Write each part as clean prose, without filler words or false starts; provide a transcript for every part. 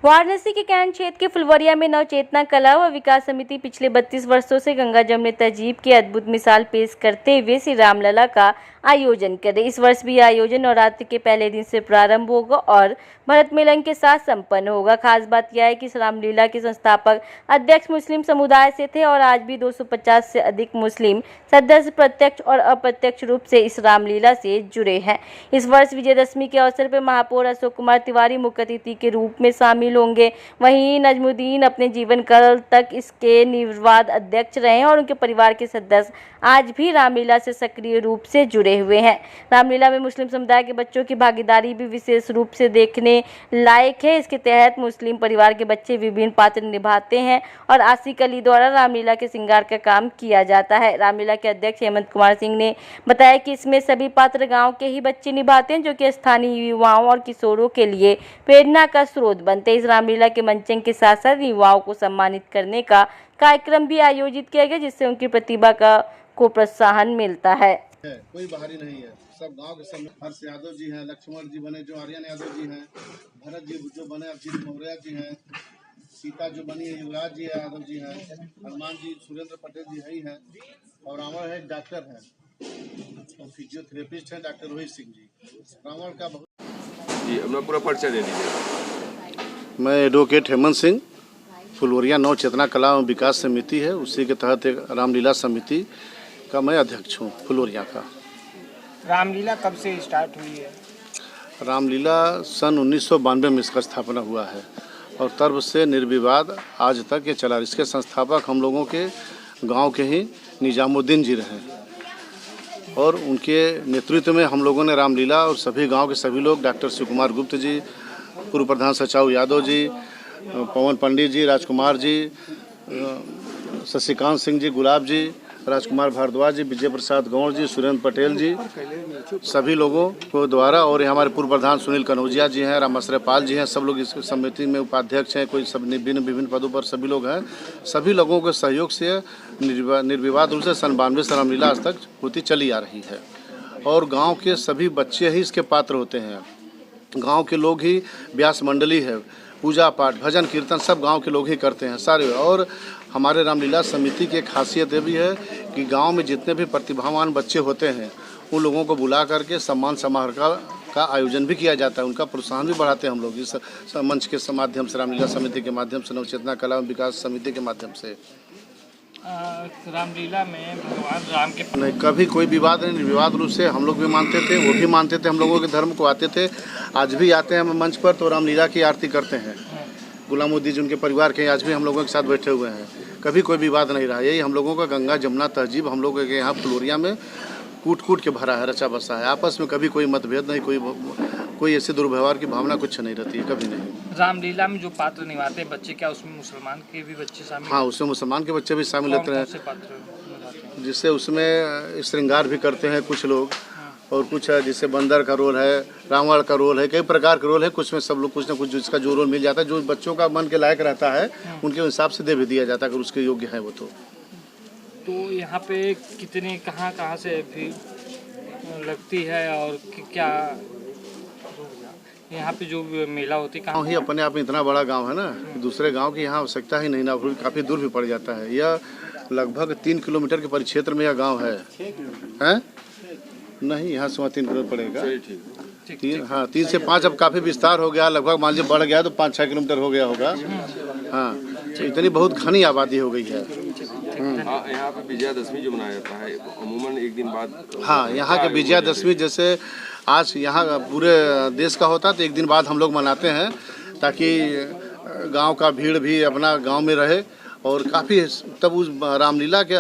वाराणसी के कैंट क्षेत्र के फुलवरिया में नवचेतना कला व विकास समिति पिछले 32 वर्षों से गंगा जमुनी तहजीब की अद्भुत मिसाल पेश करते हुए श्री रामलला का आयोजन करे। इस वर्ष भी आयोजन नवरात्रि के पहले दिन से प्रारंभ होगा और भरत मिलन के साथ संपन्न होगा। खास बात यह है कि इस रामलीला के संस्थापक अध्यक्ष मुस्लिम समुदाय से थे और आज भी 250 से अधिक मुस्लिम सदस्य प्रत्यक्ष और अप्रत्यक्ष रूप से इस रामलीला से जुड़े हैं। इस वर्ष विजयदशमी के अवसर पर महापौर अशोक कुमार तिवारी मुख्य अतिथि के रूप में शामिल होंगे। वहीं नजमुद्दीन अपने जीवन काल तक इसके निर्विवाद अध्यक्ष रहे और उनके परिवार के सदस्य आज भी रामलीला से सक्रिय रूप से जुड़े हुए हैं। रामलीला में मुस्लिम समुदाय के बच्चों की भागीदारी भी विशेष रूप से देखने लायक है। इसके तहत मुस्लिम परिवार के बच्चे विभिन्न पात्र निभाते हैं और आशिक अली द्वारा रामलीला के श्रृंगार का काम किया जाता है। रामलीला के अध्यक्ष हेमंत कुमार सिंह ने बताया कि इसमें सभी पात्र गाँव के ही बच्चे निभाते हैं, जो कि स्थानीय युवाओं और किशोरों के लिए प्रेरणा का स्रोत बनते हैं। इस रामलीला के मंचन के साथ साथ युवाओं को सम्मानित करने का कार्यक्रम भी आयोजित किया गया, जिससे उनकी प्रतिभा को प्रोत्साहन मिलता है। कोई बाहरी नहीं है, सब गांव के सब। हर्ष यादव जी हैं, लक्ष्मण जी बने जो आर्यन यादव जी हैं, भरत जी जो बने अभिजीत मौर्य जी हैं, सीता जो बनी है युवराज जी यादव जी हैं, हनुमान जी सुरेंद्र पटेल जी ही हैं और रावण है डॉक्टर हैं और फिजियोथेरेपिस्ट हैं डॉक्टर रोहित सिंह जी। रावण का बहुत जी अपना पूरा परिचय दे दीजिए। मैं एडवोकेट हेमंत सिंह, फुलवरिया नव चेतना कला एवं विकास समिति है, उसी के तहत एक रामलीला समिति का मैं अध्यक्ष हूँ फुलवरिया का। रामलीला कब से स्टार्ट हुई है? रामलीला सन 1992 में इसका स्थापना हुआ है और तब से निर्विवाद आज तक ये चला। इसके संस्थापक हम लोगों के गांव के ही निजामुद्दीन जी रहे और उनके नेतृत्व में हम लोगों ने रामलीला और सभी गांव के सभी लोग, डॉक्टर शिव कुमार गुप्त जी, पूर्व प्रधान सचाऊ यादव जी, पवन पंडित जी, राजकुमार जी, शशिकांत सिंह जी, गुलाब जी, राजकुमार भारद्वाज जी, विजय प्रसाद गौड़ जी, सुरेंद्र पटेल जी, सभी लोगों को द्वारा, और हमारे पूर्व प्रधान सुनील कनौजिया जी हैं, रामाश्रय पाल जी हैं, सब लोग इस समिति में उपाध्यक्ष हैं, कोई सब विभिन्न पदों पर सभी लोग हैं। सभी लोगों के सहयोग से निर्विवाद रूप से सन 92 से रामलीला आज तक होती चली आ रही है और गाँव के सभी बच्चे ही इसके पात्र होते हैं। गाँव के लोग ही, व्यास मंडली है, पूजा पाठ भजन कीर्तन सब गांव के लोग ही करते हैं सारे। और हमारे रामलीला समिति की खासियत ये भी है कि गांव में जितने भी प्रतिभावान बच्चे होते हैं उन लोगों को बुला करके सम्मान समारोह का आयोजन भी किया जाता है, उनका प्रोत्साहन भी बढ़ाते हैं हम लोग इस मंच के माध्यम से, रामलीला समिति के माध्यम से, नवचेतना कला एवं विकास समिति के माध्यम से। रामलीला में भगवान राम के नहीं, कभी कोई विवाद नहीं, निर्विवाद रूप से हम लोग भी मानते थे, वो भी मानते थे, हम लोगों के धर्म को आते थे, आज भी आते हैं मंच पर तो रामलीला की आरती करते हैं। गुलामुद्दीन जी उनके परिवार के आज भी हम लोगों के साथ बैठे हुए हैं, कभी कोई विवाद नहीं रहा। यही हम लोगों का गंगा जमुना तहजीब हम लोगों के यहाँ फुलवरिया में कूट कूट के भरा है, रचा बसा है। आपस में कभी कोई मतभेद नहीं, कोई ऐसे दुर्व्यवहार की भावना कुछ नहीं रहती है, कभी नहीं। रामलीला में जो पात्र निभाते हैं बच्चे, क्या उसमें मुसलमान के भी बच्चे शामिल? हाँ, उसमें मुसलमान के बच्चे भी शामिल होते हैं, जिससे उसमें श्रृंगार भी करते हैं कुछ लोग और कुछ है जिससे बंदर का रोल है, रावण का रोल है, कई प्रकार का रोल है। कुछ में सब लोग कुछ ना कुछ जिसका जो रोल मिल जाता है, जो बच्चों का मन के लायक रहता है उनके हिसाब से दे भी दिया जाता है अगर उसके योग्य है वो। तो यहाँ पे कितने कहाँ से भी लगती है और क्या यहाँ पे जो मेला होती है? गाँव ही अपने आप में इतना बड़ा गांव है ना, दूसरे गांव की यहाँ आवश्यकता ही नहीं ना, काफ़ी दूर भी पड़ जाता है। यह लगभग 3 किलोमीटर के परिक्षेत्र में यह गांव है, हैं? नहीं, यहाँ से 3 किलोमीटर पड़ेगा। हाँ, 3 से 5 अब काफ़ी विस्तार हो गया, लगभग मान लीजिए बढ़ गया तो 5-6 किलोमीटर हो गया होगा। हाँ, तो इतनी बहुत घनी आबादी हो गई है। यहाँ पे विजयादशमी जो मनाया जाता है अमूमन एक दिन बाद। हाँ, यहाँ के विजयादशमी जैसे आज यहाँ पूरे देश का होता है तो एक दिन बाद हम लोग मनाते हैं, ताकि गांव का भीड़ भी अपना गांव में रहे और काफ़ी तब उस रामलीला के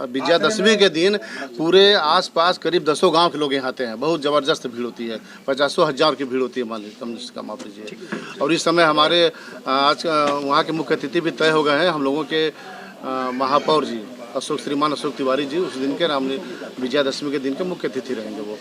विजयादशमी के दिन पूरे आसपास करीब 10 गांव के लोग यहाँ आते हैं। बहुत ज़बरदस्त भीड़ होती है, 50,000 की भीड़ होती है, मान लीजिए, कम से कम माफ लीजिए। और इस समय हमारे आज वहाँ के मुख्य अतिथि भी तय हो गए हैं, हम लोगों के महापौर जी श्रीमान अशोक तिवारी जी उस दिन के विजयादशमी के दिन के मुख्य अतिथि रहेंगे वो।